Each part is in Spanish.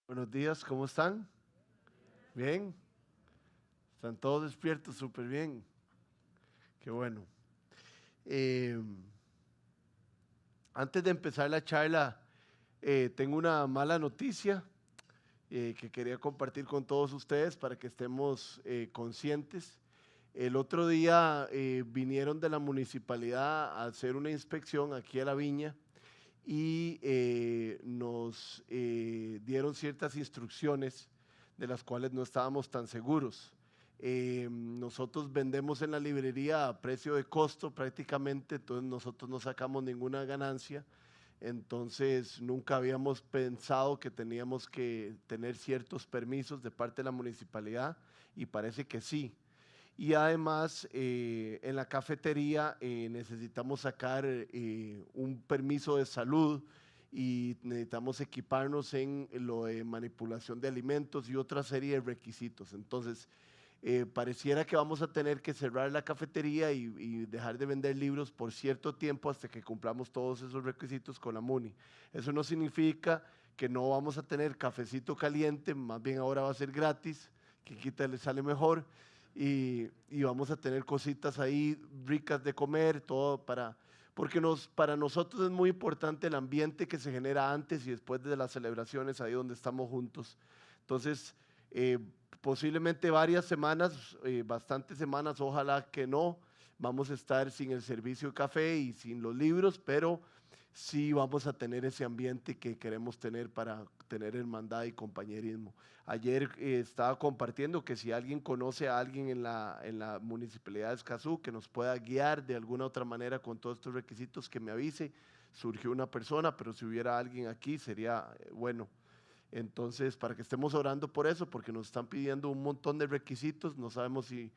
Buenos días, ¿cómo están? ¿Bien? ¿Están todos despiertos? Súper bien. Qué bueno. Eh, Antes de empezar la charla, tengo una mala noticia que quería compartir con todos ustedes para que estemos conscientes. El otro día vinieron de la municipalidad a hacer una inspección aquí a la viña y nos dieron ciertas instrucciones de las cuales no estábamos tan seguros. Nosotros vendemos en la librería a precio de costo prácticamente, entonces nosotros no sacamos ninguna ganancia, entonces nunca habíamos pensado que teníamos que tener ciertos permisos de parte de la municipalidad y parece que sí. Y además, en la cafetería necesitamos sacar un permiso de salud y necesitamos equiparnos en lo de manipulación de alimentos y otra serie de requisitos. Entonces, pareciera que vamos a tener que cerrar la cafetería y dejar de vender libros por cierto tiempo hasta que cumplamos todos esos requisitos con la MUNI. Eso no significa que no vamos a tener cafecito caliente, más bien ahora va a ser gratis, que quita le sale mejor y vamos a tener cositas ahí ricas de comer, todo porque para nosotros es muy importante el ambiente que se genera antes y después de las celebraciones, ahí donde estamos juntos. Entonces, posiblemente varias semanas, bastantes semanas, ojalá que no, vamos a estar sin el servicio de café y sin los libros, pero sí vamos a tener ese ambiente que queremos tener para tener hermandad y compañerismo. Ayer estaba compartiendo que si alguien conoce a alguien en la municipalidad de Escazú que nos pueda guiar de alguna otra manera con todos estos requisitos, que me avise. Surgió una persona, pero si hubiera alguien aquí sería bueno. Entonces, para que estemos orando por eso, porque nos están pidiendo un montón de requisitos, no sabemos si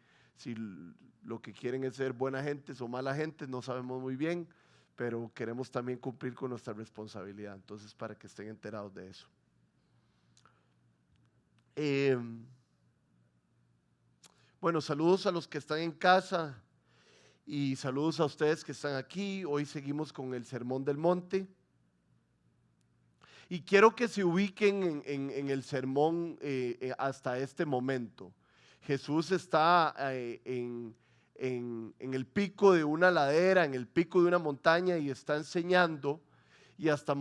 lo que quieren es ser buena gente o mala gente, no sabemos muy bien, pero queremos también cumplir con nuestra responsabilidad. Entonces, para que estén enterados de eso. Eh, bueno, saludos a los que están en casa y saludos a ustedes que están aquí. Hoy seguimos con el Sermón del Monte. Y quiero que se ubiquen en el sermón hasta este momento. Jesús está en el pico de una ladera, en el pico de una montaña y está enseñando. Y hasta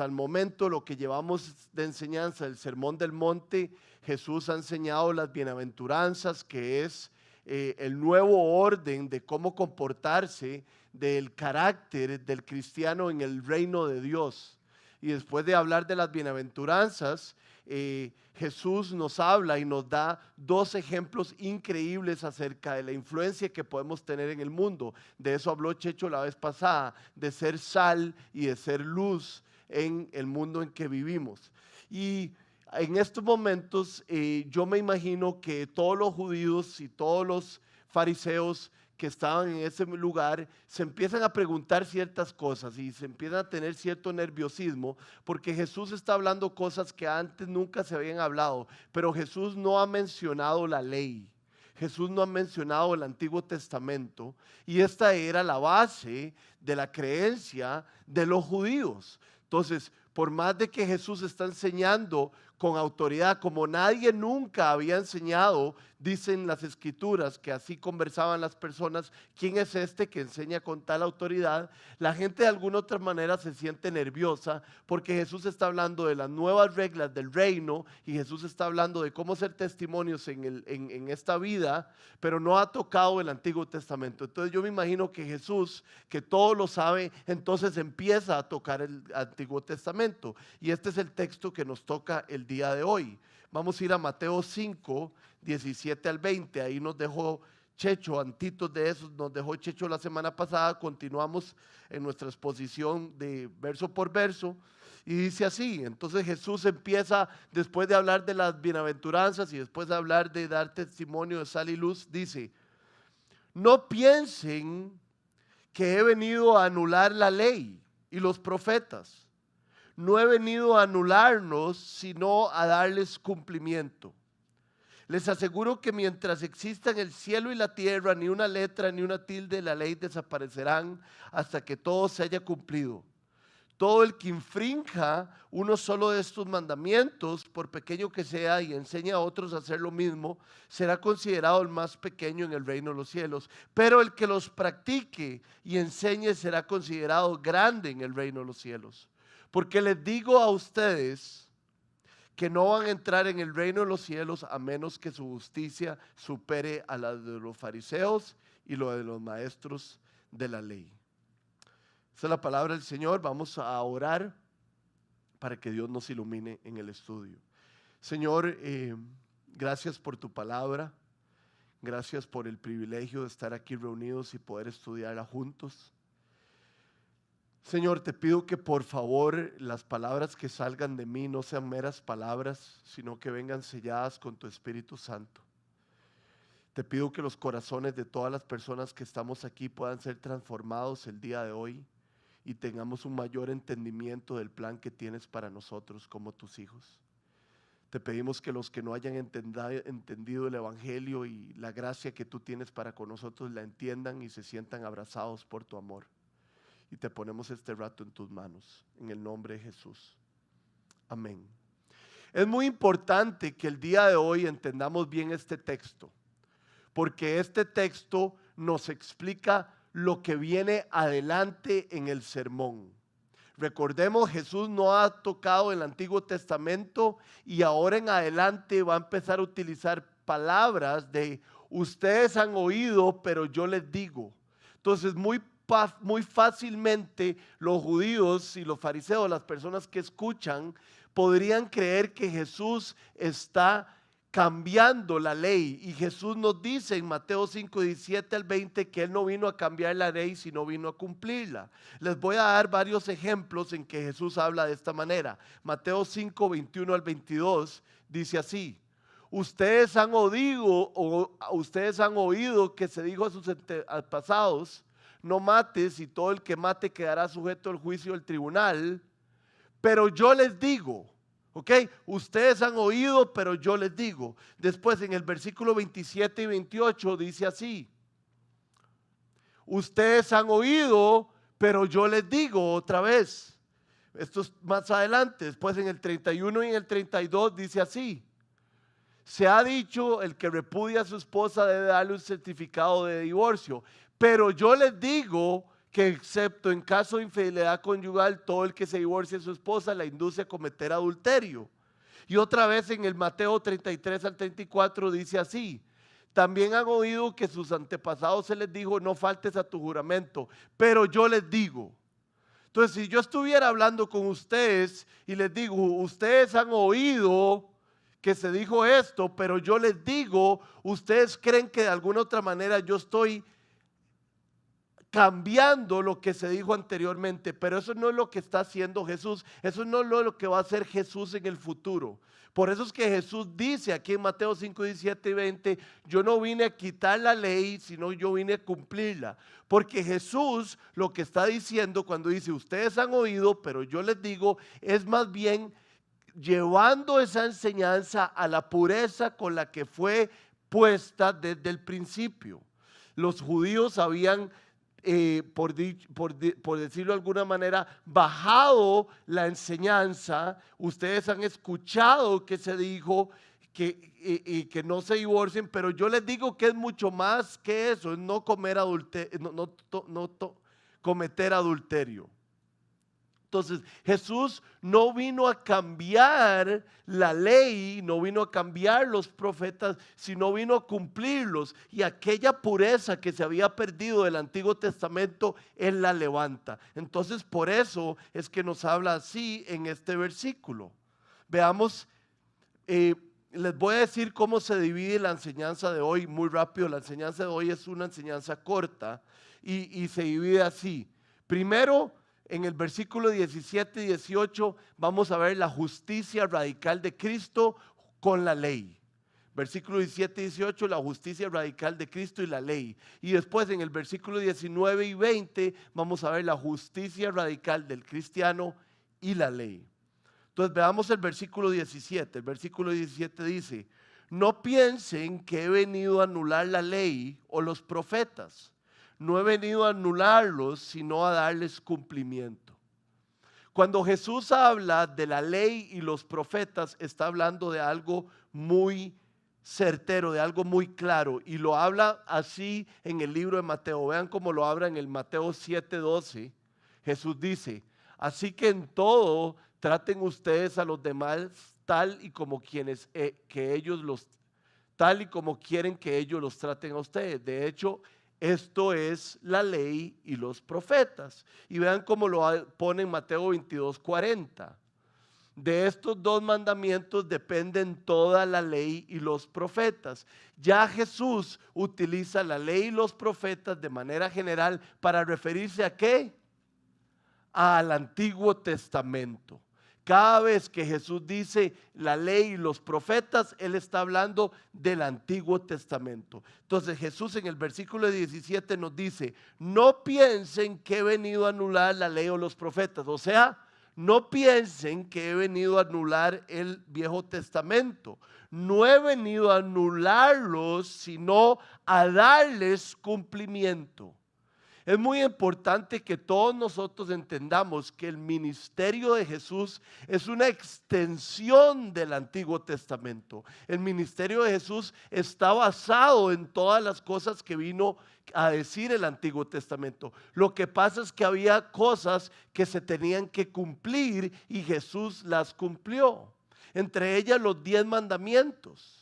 el momento lo que llevamos de enseñanza, el sermón del monte, Jesús ha enseñado las bienaventuranzas, que es el nuevo orden de cómo comportarse, del carácter del cristiano en el reino de Dios. Y después de hablar de las bienaventuranzas, Jesús nos habla y nos da dos ejemplos increíbles acerca de la influencia que podemos tener en el mundo. De eso habló Checho la vez pasada, de ser sal y de ser luz en el mundo en que vivimos. Y en estos momentos yo me imagino que todos los judíos y todos los fariseos que estaban en ese lugar se empiezan a preguntar ciertas cosas y se empiezan a tener cierto nerviosismo porque Jesús está hablando cosas que antes nunca se habían hablado, pero Jesús no ha mencionado la ley. Jesús no ha mencionado el Antiguo Testamento y esta era la base de la creencia de los judíos. Entonces, por más de que Jesús está enseñando con autoridad, como nadie nunca había enseñado, dicen las escrituras que así conversaban las personas, ¿quién es este que enseña con tal autoridad? La gente de alguna otra manera se siente nerviosa porque Jesús está hablando de las nuevas reglas del reino y Jesús está hablando de cómo ser testimonios en esta vida, pero no ha tocado el Antiguo Testamento. Entonces yo me imagino que Jesús, que todo lo sabe, entonces empieza a tocar el Antiguo Testamento. Y este es el texto que nos toca el día de hoy. Vamos a ir a Mateo 5, 17 al 20. Ahí nos dejó Checho, antitos de esos, nos dejó Checho la semana pasada. Continuamos en nuestra exposición de verso por verso. Y dice así, entonces Jesús empieza, después de hablar de las bienaventuranzas y después de hablar de dar testimonio de sal y luz, dice, no piensen que he venido a anular la ley y los profetas. No he venido a anularnos, sino a darles cumplimiento. Les aseguro que mientras existan el cielo y la tierra, ni una letra ni una tilde de la ley desaparecerán hasta que todo se haya cumplido. Todo el que infrinja uno solo de estos mandamientos, por pequeño que sea, y enseñe a otros a hacer lo mismo, será considerado el más pequeño en el reino de los cielos. Pero el que los practique y enseñe será considerado grande en el reino de los cielos. Porque les digo a ustedes que no van a entrar en el reino de los cielos a menos que su justicia supere a la de los fariseos y lo de los maestros de la ley. Esa es la palabra del Señor. Vamos a orar para que Dios nos ilumine en el estudio. Señor, gracias por tu palabra. Gracias por el privilegio de estar aquí reunidos y poder estudiarla juntos. Señor, te pido que por favor las palabras que salgan de mí no sean meras palabras, sino que vengan selladas con tu Espíritu Santo. Te pido que los corazones de todas las personas que estamos aquí puedan ser transformados el día de hoy y tengamos un mayor entendimiento del plan que tienes para nosotros como tus hijos. Te pedimos que los que no hayan entendido el Evangelio y la gracia que tú tienes para con nosotros la entiendan y se sientan abrazados por tu amor. Y te ponemos este rato en tus manos, en el nombre de Jesús. Amén. Es muy importante que el día de hoy entendamos bien este texto, porque este texto nos explica lo que viene adelante en el sermón. Recordemos, Jesús no ha tocado el Antiguo Testamento y ahora en adelante va a empezar a utilizar palabras de ustedes han oído, pero yo les digo. Entonces muy fácilmente los judíos y los fariseos, las personas que escuchan, podrían creer que Jesús está cambiando la ley. Y Jesús nos dice en Mateo 5, 17 al 20 que Él no vino a cambiar la ley, sino vino a cumplirla. Les voy a dar varios ejemplos en que Jesús habla de esta manera. Mateo 5, 21 al 22 dice así: ustedes han oído que se dijo a sus antepasados, no mates y todo el que mate quedará sujeto al juicio del tribunal. Pero yo les digo, ¿ok? Ustedes han oído, pero yo les digo. Después en el versículo 27 y 28 dice así: ustedes han oído, pero yo les digo otra vez. Esto es más adelante. Después en el 31 y en el 32 dice así: se ha dicho, el que repudia a su esposa debe darle un certificado de divorcio. Pero yo les digo que excepto en caso de infidelidad conyugal, todo el que se divorcie de su esposa la induce a cometer adulterio. Y otra vez en el Mateo 33 al 34 dice así: también han oído que sus antepasados se les dijo, no faltes a tu juramento, pero yo les digo. Entonces, si yo estuviera hablando con ustedes y les digo, ustedes han oído que se dijo esto, pero yo les digo, ustedes creen que de alguna otra manera yo estoy cambiando lo que se dijo anteriormente, pero eso no es lo que está haciendo Jesús, eso no es lo que va a hacer Jesús en el futuro. Por eso es que Jesús dice aquí en Mateo 5, 17 y 20, yo no vine a quitar la ley, sino yo vine a cumplirla. Porque Jesús lo que está diciendo cuando dice, ustedes han oído, pero yo les digo, es más bien llevando esa enseñanza a la pureza con la que fue puesta desde el principio. Los judíos habían por decirlo de alguna manera, bajado la enseñanza. Ustedes han escuchado que se dijo que no se divorcien, pero yo les digo que es mucho más que eso, es no cometer adulterio. Entonces, Jesús no vino a cambiar la ley, no vino a cambiar los profetas, sino vino a cumplirlos. Y aquella pureza que se había perdido del Antiguo Testamento, Él la levanta. Entonces, por eso es que nos habla así en este versículo. Veamos, les voy a decir cómo se divide la enseñanza de hoy muy rápido. La enseñanza de hoy es una enseñanza corta y se divide así. Primero, en el versículo 17 y 18 vamos a ver la justicia radical de Cristo con la ley. Versículo 17 y 18, la justicia radical de Cristo y la ley. Y después en el versículo 19 y 20 vamos a ver la justicia radical del cristiano y la ley. Entonces veamos el versículo 17. El versículo 17 dice, no piensen que he venido a anular la ley o los profetas. No he venido a anularlos, sino a darles cumplimiento. Cuando Jesús habla de la ley y los profetas, está hablando de algo muy certero, de algo muy claro, y lo habla así en el libro de Mateo. Vean cómo lo habla en el Mateo 7:12. Jesús dice: así que en todo traten ustedes a los demás tal y como tal y como quieren que ellos los traten a ustedes. De hecho, esto es la ley y los profetas. Y vean cómo lo pone en Mateo 22:40. De estos dos mandamientos dependen toda la ley y los profetas. Ya Jesús utiliza la ley y los profetas de manera general para referirse ¿a qué? Al Antiguo Testamento. Cada vez que Jesús dice la ley y los profetas, Él está hablando del Antiguo Testamento. Entonces Jesús en el versículo 17 nos dice: no piensen que he venido a anular la ley o los profetas. O sea, no piensen que he venido a anular el Viejo Testamento. No he venido a anularlos, sino a darles cumplimiento. Es muy importante que todos nosotros entendamos que el ministerio de Jesús es una extensión del Antiguo Testamento. El ministerio de Jesús está basado en todas las cosas que vino a decir el Antiguo Testamento. Lo que pasa es que había cosas que se tenían que cumplir y Jesús las cumplió. Entre ellas los 10 mandamientos.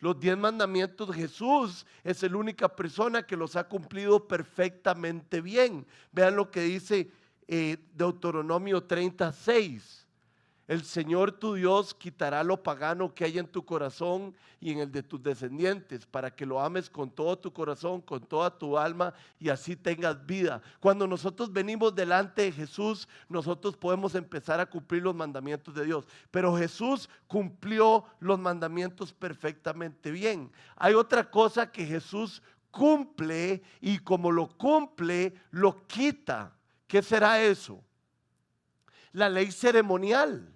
Los 10 mandamientos, Jesús es la única persona que los ha cumplido perfectamente bien. Vean lo que dice Deuteronomio 36. El Señor tu Dios quitará lo pagano que hay en tu corazón y en el de tus descendientes, para que lo ames con todo tu corazón, con toda tu alma, y así tengas vida. Cuando nosotros venimos delante de Jesús, nosotros podemos empezar a cumplir los mandamientos de Dios. Pero Jesús cumplió los mandamientos perfectamente bien. Hay otra cosa que Jesús cumple, y como lo cumple, lo quita. ¿Qué será eso? La ley ceremonial.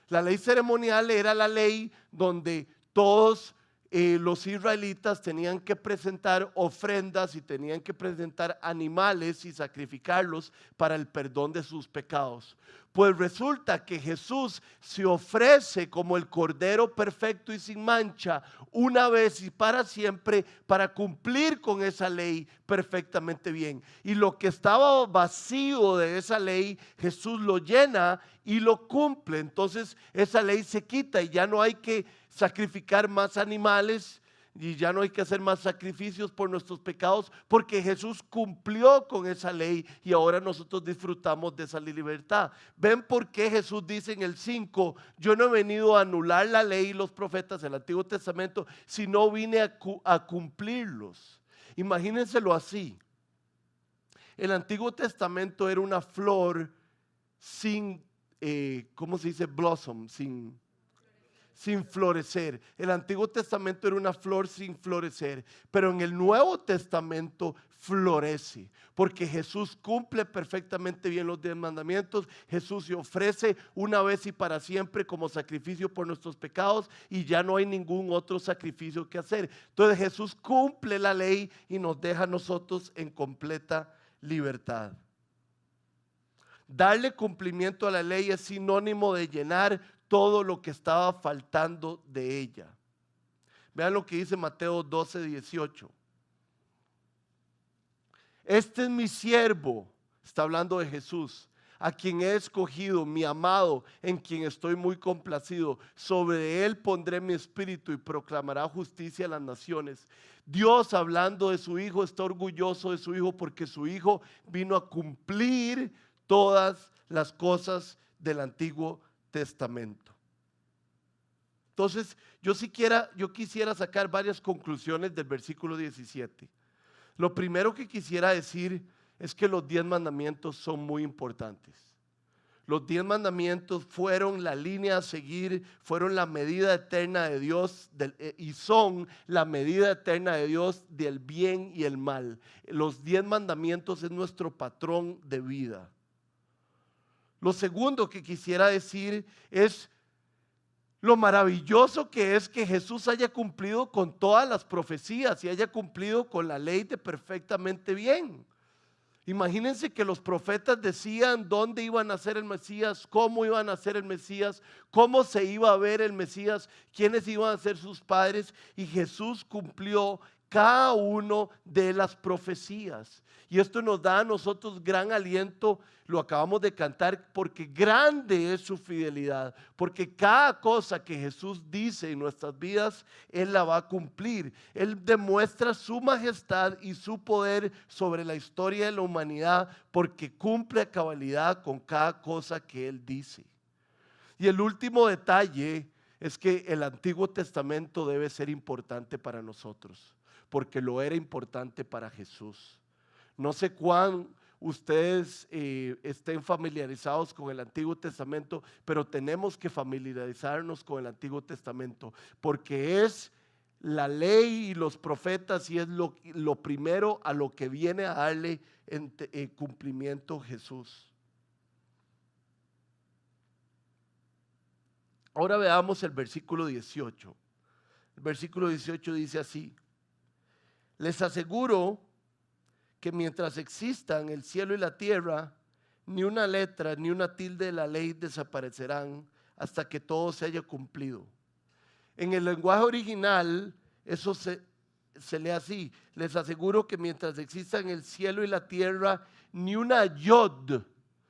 La ley ceremonial era la ley donde todos los israelitas tenían que presentar ofrendas y tenían que presentar animales y sacrificarlos para el perdón de sus pecados. Pues resulta que Jesús se ofrece como el Cordero perfecto y sin mancha una vez y para siempre para cumplir con esa ley perfectamente bien. Y lo que estaba vacío de esa ley, Jesús lo llena y lo cumple. Entonces esa ley se quita y ya no hay que sacrificar más animales y ya no hay que hacer más sacrificios por nuestros pecados, porque Jesús cumplió con esa ley y ahora nosotros disfrutamos de esa libertad. ¿Ven por qué Jesús dice en el 5: yo no he venido a anular la ley y los profetas del Antiguo Testamento, sino vine a cumplirlos? Imagínenselo así. El Antiguo Testamento era una flor sin, ¿cómo se dice? Blossom, sin florecer. El Antiguo Testamento era una flor sin florecer, pero en el Nuevo Testamento florece, porque Jesús cumple perfectamente bien los 10 mandamientos. Jesús se ofrece una vez y para siempre como sacrificio por nuestros pecados y ya no hay ningún otro sacrificio que hacer. Entonces Jesús cumple la ley y nos deja a nosotros en completa libertad. Darle cumplimiento a la ley es sinónimo de llenar todo lo que estaba faltando de ella. Vean lo que dice Mateo 12:18. Este es mi siervo, está hablando de Jesús, a quien he escogido, mi amado, en quien estoy muy complacido. Sobre él pondré mi espíritu y proclamará justicia a las naciones. Dios, hablando de su Hijo, está orgulloso de su Hijo porque su Hijo vino a cumplir todas las cosas del Antiguo Testamento. Entonces, yo quisiera sacar varias conclusiones del versículo 17. Lo primero que quisiera decir es que los 10 mandamientos son muy importantes. Los 10 mandamientos fueron la línea a seguir, fueron la medida eterna de Dios y son la medida eterna de Dios del bien y el mal. Los 10 mandamientos es nuestro patrón de vida. Lo segundo que quisiera decir es lo maravilloso que es que Jesús haya cumplido con todas las profecías y haya cumplido con la ley de perfectamente bien. Imagínense que los profetas decían dónde iba a nacer el Mesías, cómo iba a nacer el Mesías, cómo se iba a ver el Mesías, quiénes iban a ser sus padres, y Jesús cumplió cada uno de las profecías. Y esto nos da a nosotros gran aliento, lo acabamos de cantar, porque grande es su fidelidad, porque cada cosa que Jesús dice en nuestras vidas, Él la va a cumplir. Él demuestra su majestad y su poder sobre la historia de la humanidad, porque cumple a cabalidad con cada cosa que Él dice. Y el último detalle es que el Antiguo Testamento debe ser importante para nosotros, porque lo era importante para Jesús. No sé cuán ustedes estén familiarizados con el Antiguo Testamento, pero tenemos que familiarizarnos con el Antiguo Testamento, porque es la ley y los profetas y es lo primero a lo que viene a darle cumplimiento Jesús. Ahora veamos el versículo 18. El versículo 18 dice así: les aseguro que mientras existan el cielo y la tierra, ni una letra ni una tilde de la ley desaparecerán hasta que todo se haya cumplido. En el lenguaje original eso se lee así: les aseguro que mientras existan el cielo y la tierra, ni una yod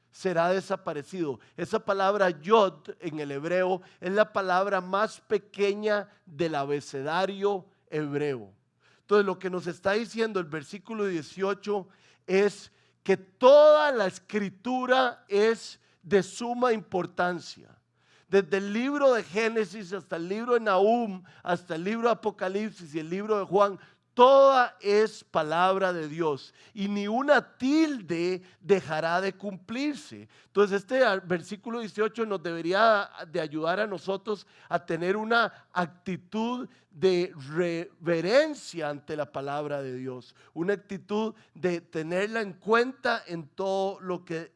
será desaparecido. Esa palabra yod en el hebreo es la palabra más pequeña del abecedario hebreo. Entonces lo que nos está diciendo el versículo 18 es que toda la escritura es de suma importancia. Desde el libro de Génesis hasta el libro de Nahum, hasta el libro de Apocalipsis y el libro de Juan, toda es palabra de Dios y ni una tilde dejará de cumplirse. Entonces este versículo 18 nos debería de ayudar a nosotros a tener una actitud de reverencia ante la palabra de Dios, una actitud de tenerla en cuenta en todo lo que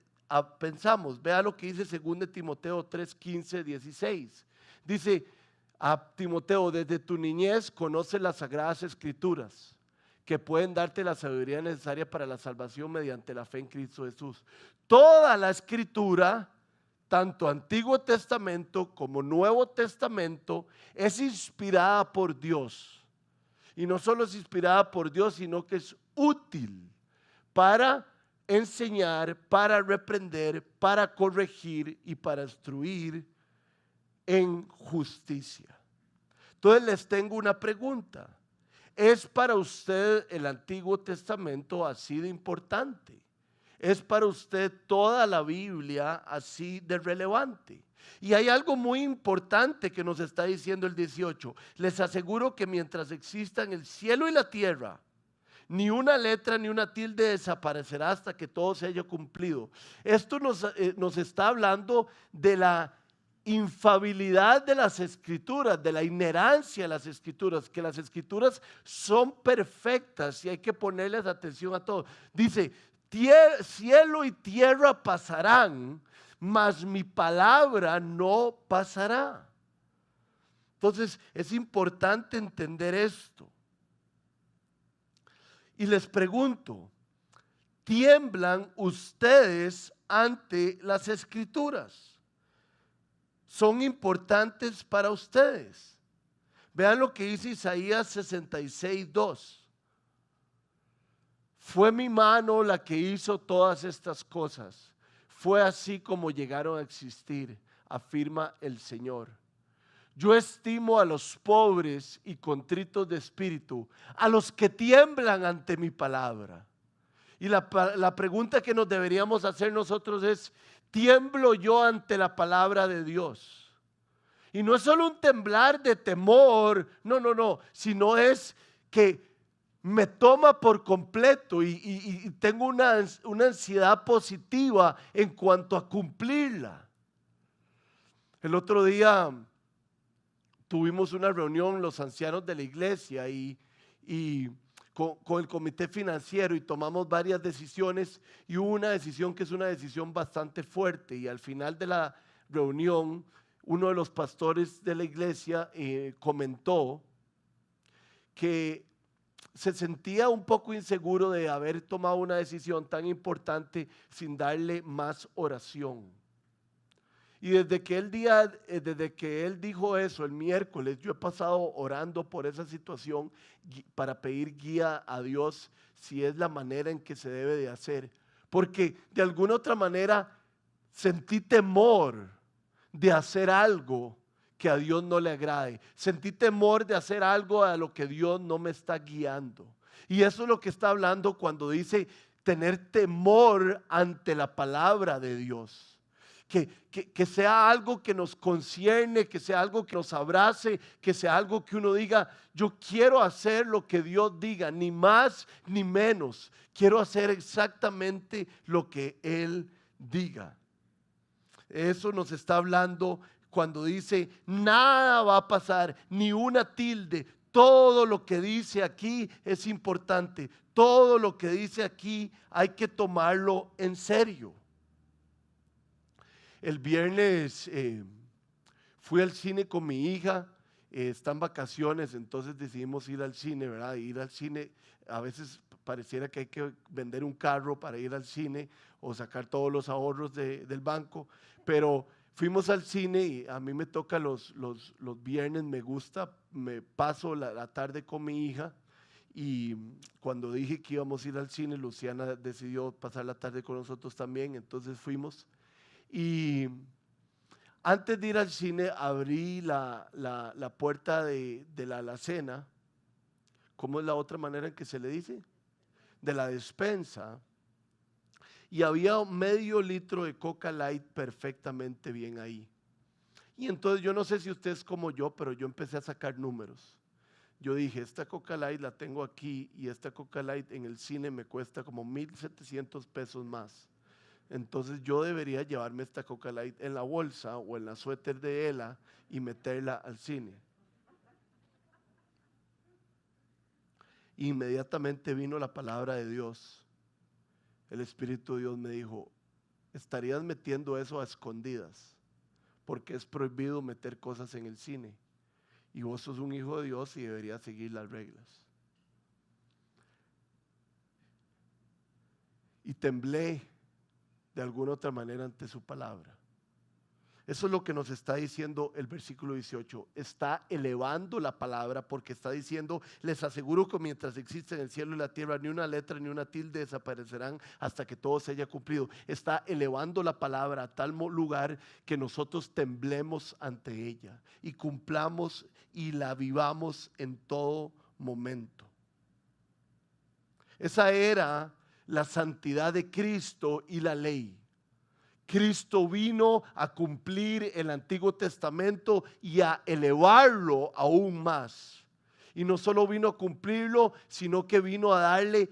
pensamos. Vea lo que dice 2 Timoteo 3, 15, 16. Dice a Timoteo: desde tu niñez conoce las sagradas escrituras que pueden darte la sabiduría necesaria para la salvación mediante la fe en Cristo Jesús. Toda la escritura, tanto Antiguo Testamento como Nuevo Testamento, es inspirada por Dios. Y no solo es inspirada por Dios, sino que es útil para enseñar, para reprender, para corregir y para instruir en justicia. Entonces les tengo una pregunta: ¿es para usted el Antiguo Testamento así de importante? ¿Es para usted toda la Biblia así de relevante? Y hay algo muy importante que nos está diciendo el 18: les aseguro que mientras existan el cielo y la tierra, ni una letra ni una tilde desaparecerá hasta que todo se haya cumplido. Esto nos está hablando de la infalibilidad de las escrituras, de la inherancia de las escrituras, que las escrituras son perfectas y hay que ponerles atención a todo. Dice: cielo y tierra pasarán, mas mi palabra no pasará. Entonces es importante entender esto. Y les pregunto: ¿tiemblan ustedes ante las escrituras? ¿Son importantes para ustedes? Vean lo que dice Isaías 66, 2. Fue mi mano la que hizo todas estas cosas. Fue así como llegaron a existir, afirma el Señor. Yo estimo a los pobres y contritos de espíritu, a los que tiemblan ante mi palabra. Y la pregunta que nos deberíamos hacer nosotros es: ¿tiemblo yo ante la palabra de Dios? Y no es solo un temblar de temor, no, sino es que me toma por completo y tengo una ansiedad positiva en cuanto a cumplirla. El otro día tuvimos una reunión los ancianos de la iglesia y con el comité financiero, y tomamos varias decisiones, y hubo una decisión que es una decisión bastante fuerte, y al final de la reunión uno de los pastores de la iglesia comentó que se sentía un poco inseguro de haber tomado una decisión tan importante sin darle más oración. Y desde que él dijo eso el miércoles, yo he pasado orando por esa situación para pedir guía a Dios si es la manera en que se debe de hacer. Porque de alguna otra manera sentí temor de hacer algo que a Dios no le agrade. Sentí temor de hacer algo a lo que Dios no me está guiando. Y eso es lo que está hablando cuando dice tener temor ante la palabra de Dios. Que sea algo que nos concierne, que sea algo que nos abrace, que sea algo que uno diga, yo quiero hacer lo que Dios diga, ni más ni menos. Quiero hacer exactamente lo que Él diga. Eso nos está hablando cuando dice, nada va a pasar, ni una tilde. Todo lo que dice aquí es importante. Todo lo que dice aquí hay que tomarlo en serio. El viernes fui al cine con mi hija, está en vacaciones, entonces decidimos ir al cine, ¿verdad? Ir al cine, a veces pareciera que hay que vender un carro para ir al cine o sacar todos los ahorros del banco, pero fuimos al cine y a mí me toca los viernes, me gusta, me paso la tarde con mi hija. Y cuando dije que íbamos a ir al cine, Luciana decidió pasar la tarde con nosotros también, entonces fuimos. Y antes de ir al cine abrí la puerta de la alacena. ¿Cómo es la otra manera en que se le dice? De la despensa. Y había medio litro de Coca Light perfectamente bien ahí. Y entonces yo no sé si usted es como yo, pero yo empecé a sacar números. Yo dije, esta Coca Light la tengo aquí y esta Coca Light en el cine me cuesta como 1,700 pesos más. Entonces yo debería llevarme esta Coca Light en la bolsa o en la suéter de Ela y meterla al cine. Inmediatamente vino la palabra de Dios. El Espíritu de Dios me dijo, estarías metiendo eso a escondidas, porque es prohibido meter cosas en el cine. Y vos sos un hijo de Dios y deberías seguir las reglas. Y temblé de alguna otra manera ante su palabra. Eso es lo que nos está diciendo el versículo 18. Está elevando la palabra porque está diciendo, les aseguro que mientras existen el cielo y la tierra, ni una letra ni una tilde desaparecerán hasta que todo se haya cumplido. Está elevando la palabra a tal lugar que nosotros temblemos ante ella y cumplamos y la vivamos en todo momento. Esa era la santidad de Cristo y la ley. Cristo vino a cumplir el Antiguo Testamento y a elevarlo aún más. Y no solo vino a cumplirlo, sino que vino a darle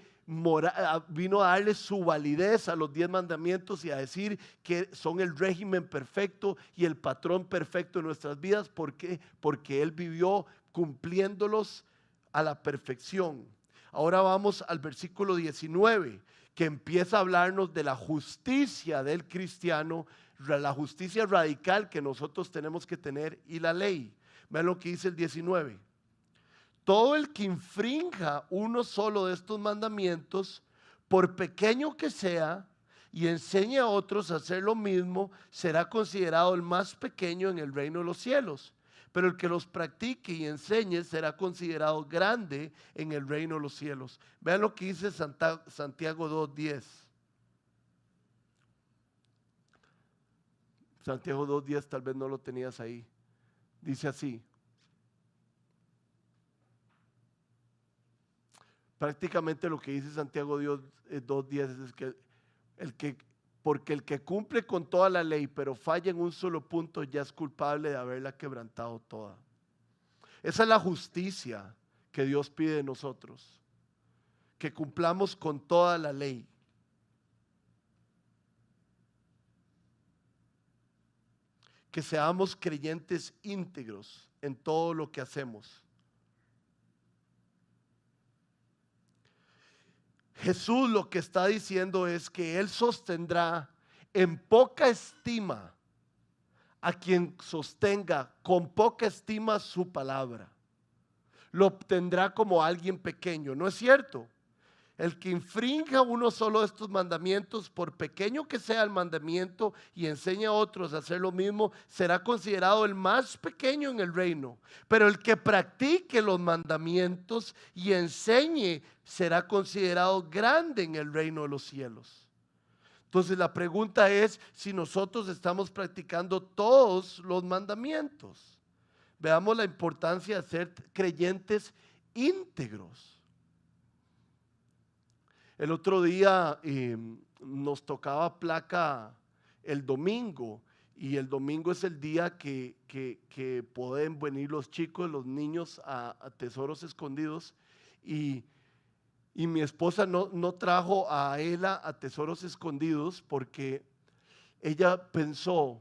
su validez a los 10 mandamientos y a decir que son el régimen perfecto y el patrón perfecto de nuestras vidas. ¿Por qué? Porque Él vivió cumpliéndolos a la perfección. Ahora vamos al versículo 19, que empieza a hablarnos de la justicia del cristiano, la justicia radical que nosotros tenemos que tener y la ley. Vean lo que dice el 19. Todo el que infrinja uno solo de estos mandamientos, por pequeño que sea, y enseñe a otros a hacer lo mismo, será considerado el más pequeño en el reino de los cielos. Pero el que los practique y enseñe será considerado grande en el reino de los cielos. Vean lo que dice Santiago 2:10. Santiago 2:10, tal vez no lo tenías ahí. Dice así. Prácticamente lo que dice Santiago 2:10 es que porque el que cumple con toda la ley, pero falla en un solo punto, ya es culpable de haberla quebrantado toda. Esa es la justicia que Dios pide de nosotros, que cumplamos con toda la ley. Que seamos creyentes íntegros en todo lo que hacemos. Jesús lo que está diciendo es que Él sostendrá en poca estima a quien sostenga con poca estima su palabra. lo obtendrá como alguien pequeño. ¿No es cierto? El que infrinja uno solo de estos mandamientos, por pequeño que sea el mandamiento, y enseña a otros a hacer lo mismo, será considerado el más pequeño en el reino. Pero el que practique los mandamientos y enseñe será considerado grande en el reino de los cielos. Entonces la pregunta es si nosotros estamos practicando todos los mandamientos. Veamos la importancia de ser creyentes íntegros. El otro día nos tocaba placa el domingo, y el domingo es el día que pueden venir los chicos, los niños a Tesoros Escondidos, y mi esposa no trajo a Ela a Tesoros Escondidos porque ella pensó,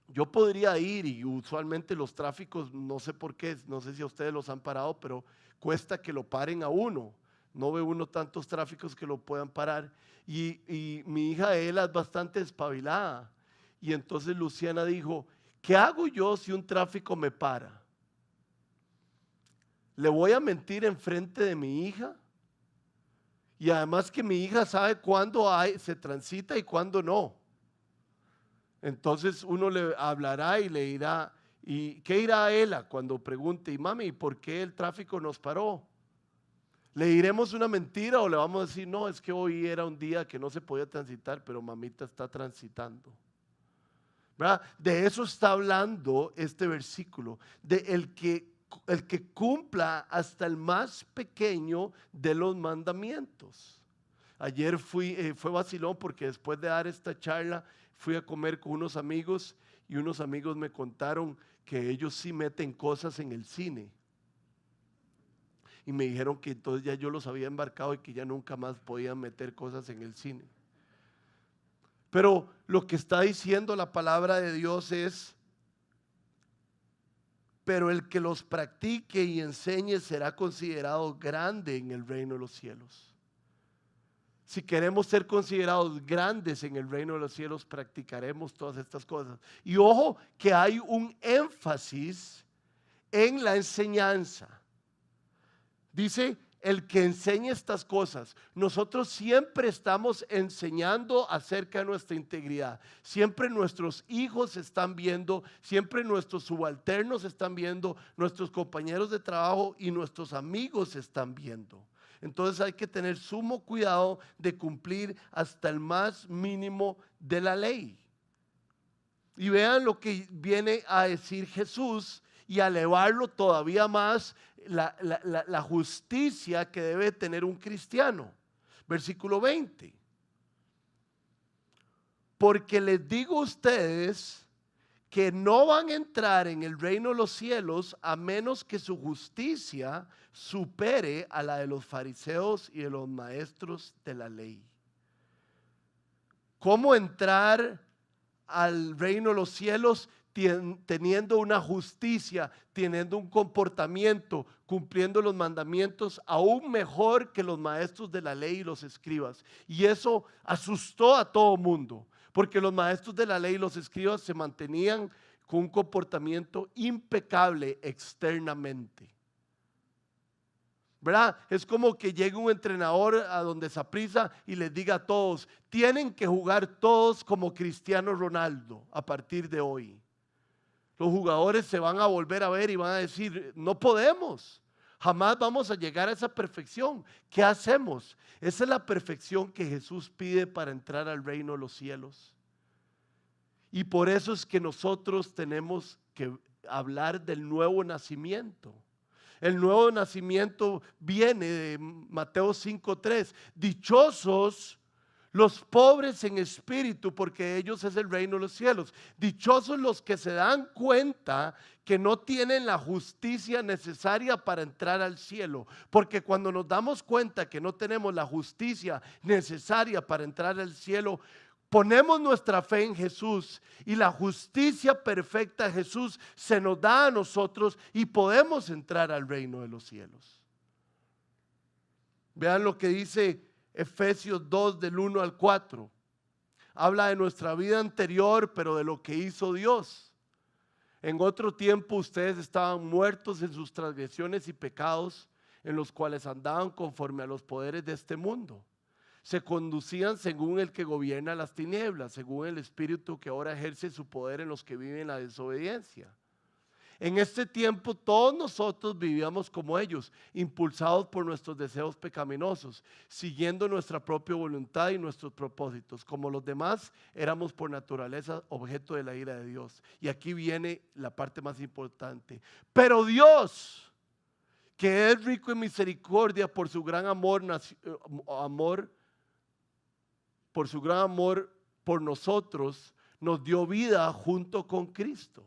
yo podría ir, y usualmente los tráficos, no sé por qué, no sé si a ustedes los han parado, pero cuesta que lo paren a uno. No ve uno tantos tráficos que lo puedan parar. Y mi hija Ela es bastante espabilada. Y entonces Luciana dijo, ¿qué hago yo si un tráfico me para? ¿Le voy a mentir enfrente de mi hija? Y además que mi hija sabe cuándo se transita y cuándo no. Entonces uno le hablará y le dirá, ¿y qué irá a Ela cuando pregunte? Y mami, ¿por qué el tráfico nos paró? ¿Le diremos una mentira o le vamos a decir, no, es que hoy era un día que no se podía transitar, pero mamita está transitando? ¿Verdad? De eso está hablando este versículo, de el que cumpla hasta el más pequeño de los mandamientos. Ayer fue vacilón porque después de dar esta charla fui a comer con unos amigos, y unos amigos me contaron que ellos sí meten cosas en el cine. Y me dijeron que entonces ya yo los había embarcado y que ya nunca más podían meter cosas en el cine. Pero lo que está diciendo la palabra de Dios es, pero el que los practique y enseñe será considerado grande en el reino de los cielos. Si queremos ser considerados grandes en el reino de los cielos, practicaremos todas estas cosas. Y ojo que hay un énfasis en la enseñanza. Dice, el que enseñe estas cosas. Nosotros siempre estamos enseñando acerca de nuestra integridad. Siempre nuestros hijos están viendo, siempre nuestros subalternos están viendo, nuestros compañeros de trabajo y nuestros amigos están viendo. Entonces hay que tener sumo cuidado de cumplir hasta el más mínimo de la ley. Y vean lo que viene a decir Jesús y a elevarlo todavía más, la justicia que debe tener un cristiano. Versículo 20. Porque les digo a ustedes que no van a entrar en el reino de los cielos a menos que su justicia supere a la de los fariseos y de los maestros de la ley. ¿Cómo entrar al reino de los cielos? Teniendo una justicia, teniendo un comportamiento, cumpliendo los mandamientos aún mejor que los maestros de la ley y los escribas. Y eso asustó a todo mundo, porque los maestros de la ley y los escribas se mantenían con un comportamiento impecable externamente. ¿Verdad? Es como que llegue un entrenador a donde Saprissa y les diga a todos, tienen que jugar todos como Cristiano Ronaldo a partir de hoy. Los jugadores se van a volver a ver y van a decir, no podemos, jamás vamos a llegar a esa perfección. ¿Qué hacemos? Esa es la perfección que Jesús pide para entrar al reino de los cielos. Y por eso es que nosotros tenemos que hablar del nuevo nacimiento. El nuevo nacimiento viene de Mateo 5:3. Dichosos los pobres en espíritu, porque de ellos es el reino de los cielos. Dichosos los que se dan cuenta que no tienen la justicia necesaria para entrar al cielo. Porque cuando nos damos cuenta que no tenemos la justicia necesaria para entrar al cielo, ponemos nuestra fe en Jesús y la justicia perfecta de Jesús se nos da a nosotros y podemos entrar al reino de los cielos. Vean lo que dice Efesios 2 del 1 al 4. Habla de nuestra vida anterior, pero de lo que hizo Dios. En otro tiempo ustedes estaban muertos en sus transgresiones y pecados, en los cuales andaban conforme a los poderes de este mundo. Se conducían según el que gobierna las tinieblas, según el espíritu que ahora ejerce su poder en los que viven en la desobediencia. En este tiempo todos nosotros vivíamos como ellos, impulsados por nuestros deseos pecaminosos, siguiendo nuestra propia voluntad y nuestros propósitos. Como los demás, éramos por naturaleza objeto de la ira de Dios. Y aquí viene la parte más importante. Pero Dios, que es rico en misericordia por su gran amor por nosotros, nos dio vida junto con Cristo.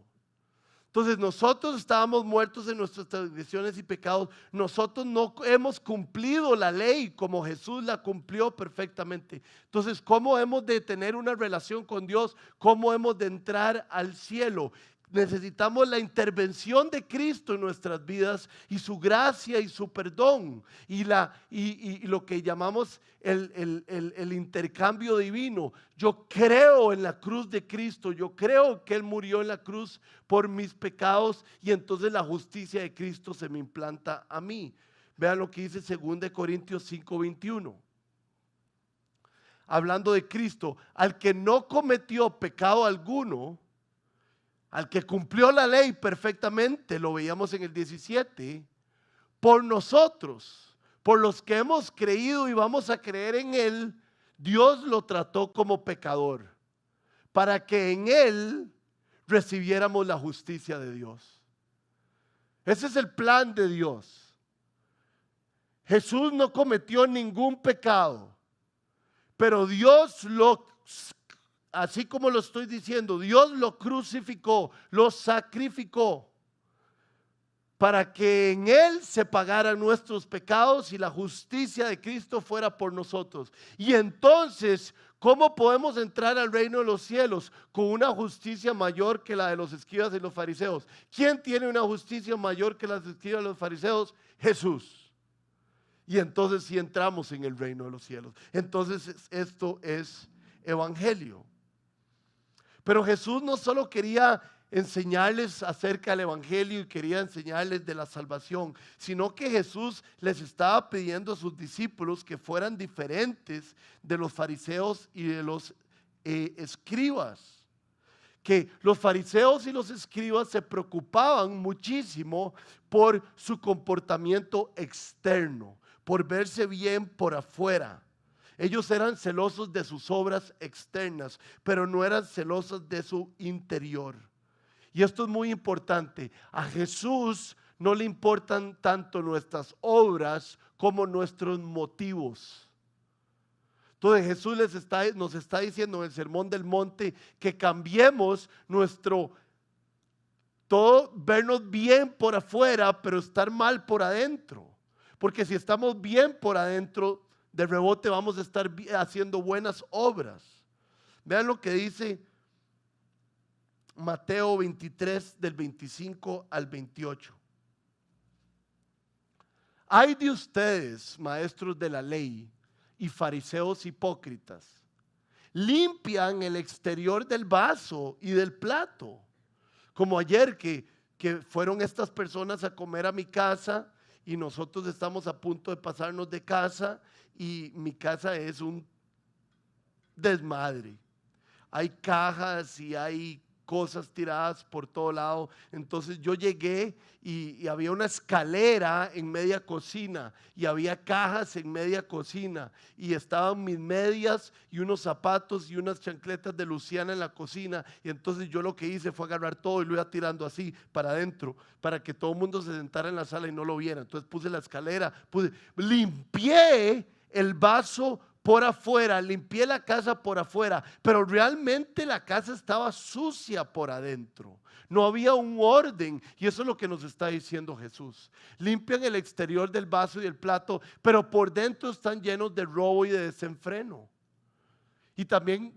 Entonces nosotros estábamos muertos en nuestras transgresiones y pecados. Nosotros no hemos cumplido la ley como Jesús la cumplió perfectamente. Entonces, ¿cómo hemos de tener una relación con Dios? ¿Cómo hemos de entrar al cielo? Necesitamos la intervención de Cristo en nuestras vidas y su gracia y su perdón y lo que llamamos el intercambio divino. Yo creo en la cruz de Cristo, yo creo que Él murió en la cruz por mis pecados y entonces la justicia de Cristo se me implanta a mí. Vean lo que dice 2 Corintios 5:21. Hablando de Cristo, al que no cometió pecado alguno, al que cumplió la ley perfectamente, lo veíamos en el 17, por nosotros, por los que hemos creído y vamos a creer en Él, Dios lo trató como pecador, para que en Él recibiéramos la justicia de Dios. Ese es el plan de Dios. Jesús no cometió ningún pecado, pero Dios así como lo estoy diciendo, Dios lo crucificó, lo sacrificó para que en Él se pagaran nuestros pecados y la justicia de Cristo fuera por nosotros. Y entonces, ¿cómo podemos entrar al reino de los cielos? Con una justicia mayor que la de los escribas y los fariseos. ¿Quién tiene una justicia mayor que las escribas y los fariseos? Jesús. Y entonces sí entramos en el reino de los cielos. Entonces esto es evangelio. Pero Jesús no solo quería enseñarles acerca del evangelio y quería enseñarles de la salvación, sino que Jesús les estaba pidiendo a sus discípulos que fueran diferentes de los fariseos y de los escribas. Que los fariseos y los escribas se preocupaban muchísimo por su comportamiento externo, por verse bien por afuera. Ellos eran celosos de sus obras externas, pero no eran celosos de su interior. Y esto es muy importante. A Jesús no le importan tanto nuestras obras como nuestros motivos. Entonces Jesús nos está diciendo en el Sermón del Monte que cambiemos vernos bien por afuera, pero estar mal por adentro. Porque si estamos bien por adentro, de rebote vamos a estar haciendo buenas obras. Vean lo que dice Mateo 23 del 25 al 28. Ay de ustedes, maestros de la ley y fariseos hipócritas, limpian el exterior del vaso y del plato. Como ayer que fueron estas personas a comer a mi casa y nosotros estamos a punto de pasarnos de casa y mi casa es un desmadre. Hay cajas y hay cosas tiradas por todo lado. Entonces yo llegué y había una escalera en media cocina y había cajas en media cocina y estaban mis medias y unos zapatos y unas chancletas de Luciana en la cocina. Y entonces yo lo que hice fue agarrar todo y lo iba tirando así para adentro para que todo el mundo se sentara en la sala y no lo viera. Entonces puse la escalera, limpié el vaso por afuera, limpié la casa por afuera, pero realmente la casa estaba sucia por adentro. No había un orden, y eso es lo que nos está diciendo Jesús. Limpian el exterior del vaso y del plato, pero por dentro están llenos de robo y de desenfreno. Y también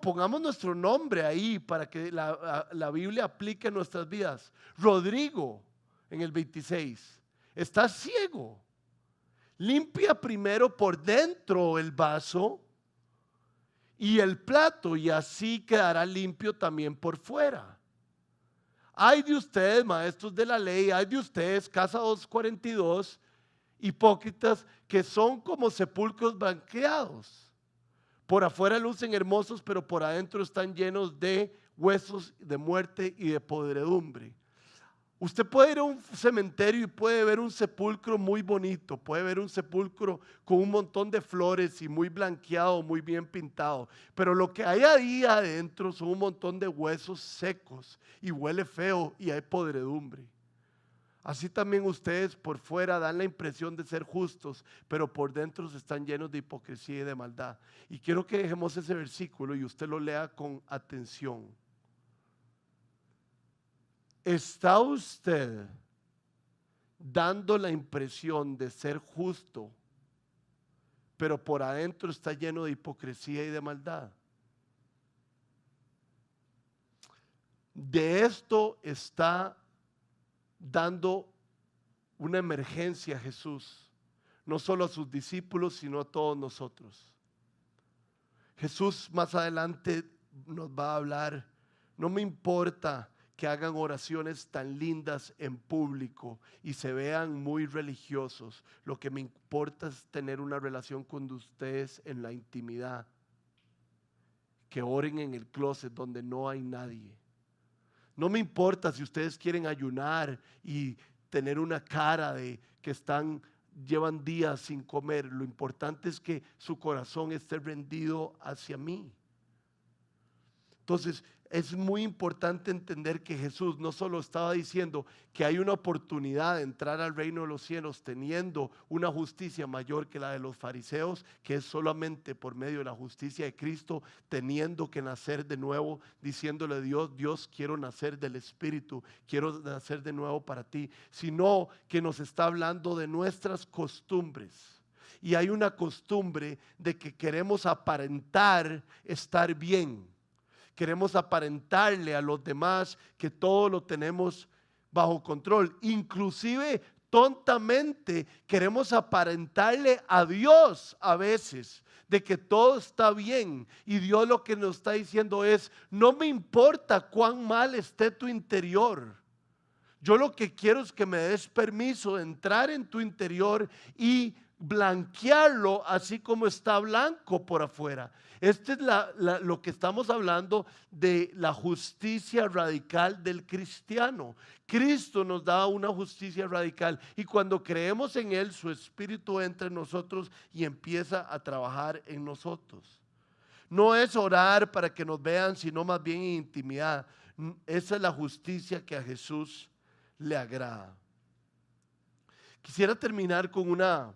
pongamos nuestro nombre ahí para que la Biblia aplique en nuestras vidas. Rodrigo, en el 26, está ciego. Limpia primero por dentro el vaso y el plato, y así quedará limpio también por fuera. Ay de ustedes, maestros de la ley, ay de ustedes, casa 242, hipócritas, que son como sepulcros blanqueados. Por afuera lucen hermosos, pero por adentro están llenos de huesos, de muerte y de podredumbre. Usted puede ir a un cementerio y puede ver un sepulcro muy bonito, puede ver un sepulcro con un montón de flores y muy blanqueado, muy bien pintado, pero lo que hay ahí adentro son un montón de huesos secos y huele feo y hay podredumbre. Así también ustedes por fuera dan la impresión de ser justos, pero por dentro están llenos de hipocresía y de maldad. Y quiero que dejemos ese versículo y usted lo lea con atención. ¿Está usted dando la impresión de ser justo, pero por adentro está lleno de hipocresía y de maldad? De esto está dando una emergencia a Jesús, no solo a sus discípulos, sino a todos nosotros. Jesús más adelante nos va a hablar, no me importa que hagan oraciones tan lindas en público y se vean muy religiosos. Lo que me importa es tener una relación con ustedes en la intimidad. Que oren en el closet donde no hay nadie. No me importa si ustedes quieren ayunar y tener una cara de que llevan días sin comer. Lo importante es que su corazón esté rendido hacia mí. Entonces, es muy importante entender que Jesús no solo estaba diciendo que hay una oportunidad de entrar al reino de los cielos teniendo una justicia mayor que la de los fariseos, que es solamente por medio de la justicia de Cristo, teniendo que nacer de nuevo, diciéndole a Dios, Dios, quiero nacer del Espíritu, quiero nacer de nuevo para ti, sino que nos está hablando de nuestras costumbres. Y hay una costumbre de que queremos aparentar estar bien. Queremos aparentarle a los demás que todo lo tenemos bajo control. Inclusive tontamente queremos aparentarle a Dios a veces de que todo está bien. Y Dios lo que nos está diciendo es, no me importa cuán mal esté tu interior. Yo lo que quiero es que me des permiso de entrar en tu interior y blanquearlo así como está blanco por afuera. Este es lo que estamos hablando de la justicia radical del cristiano. Cristo nos da una justicia radical y cuando creemos en Él, su Espíritu entra en nosotros y empieza a trabajar en nosotros. No es orar para que nos vean, sino más bien en intimidad. Esa es la justicia que a Jesús le agrada. Quisiera terminar con una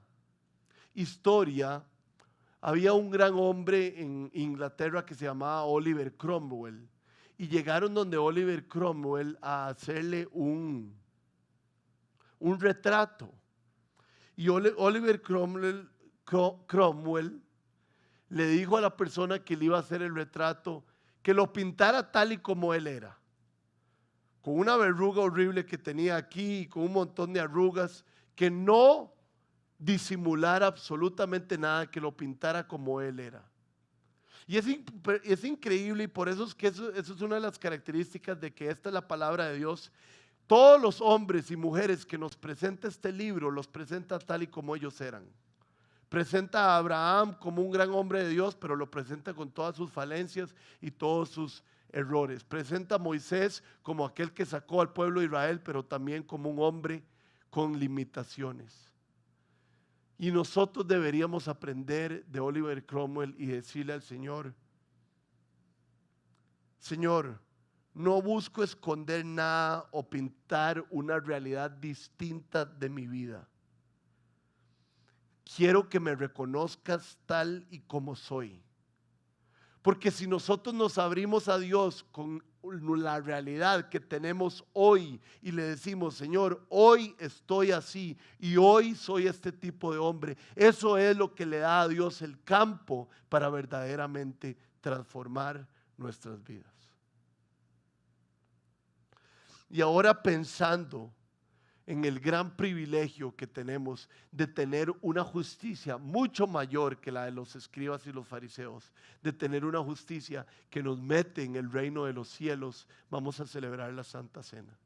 historia. Había un gran hombre en Inglaterra que se llamaba Oliver Cromwell y llegaron donde Oliver Cromwell a hacerle un retrato. Y Oliver Cromwell le dijo a la persona que le iba a hacer el retrato que lo pintara tal y como él era, con una verruga horrible que tenía aquí y con un montón de arrugas, que no disimular absolutamente nada, que lo pintara como él era. Y es increíble y por eso es que eso es una de las características de que esta es la palabra de Dios. Todos los hombres y mujeres que nos presenta este libro, los presenta tal y como ellos eran. Presenta a Abraham como un gran hombre de Dios, pero lo presenta con todas sus falencias y todos sus errores. Presenta a Moisés como aquel que sacó al pueblo de Israel, pero también como un hombre con limitaciones. Y nosotros deberíamos aprender de Oliver Cromwell y decirle al Señor, Señor, no busco esconder nada o pintar una realidad distinta de mi vida. Quiero que me reconozcas tal y como soy. Porque si nosotros nos abrimos a Dios con la realidad que tenemos hoy y le decimos, Señor, hoy estoy así y hoy soy este tipo de hombre, eso es lo que le da a Dios el campo para verdaderamente transformar nuestras vidas. Y ahora pensando en el gran privilegio que tenemos de tener una justicia mucho mayor que la de los escribas y los fariseos, de tener una justicia que nos mete en el reino de los cielos, vamos a celebrar la Santa Cena.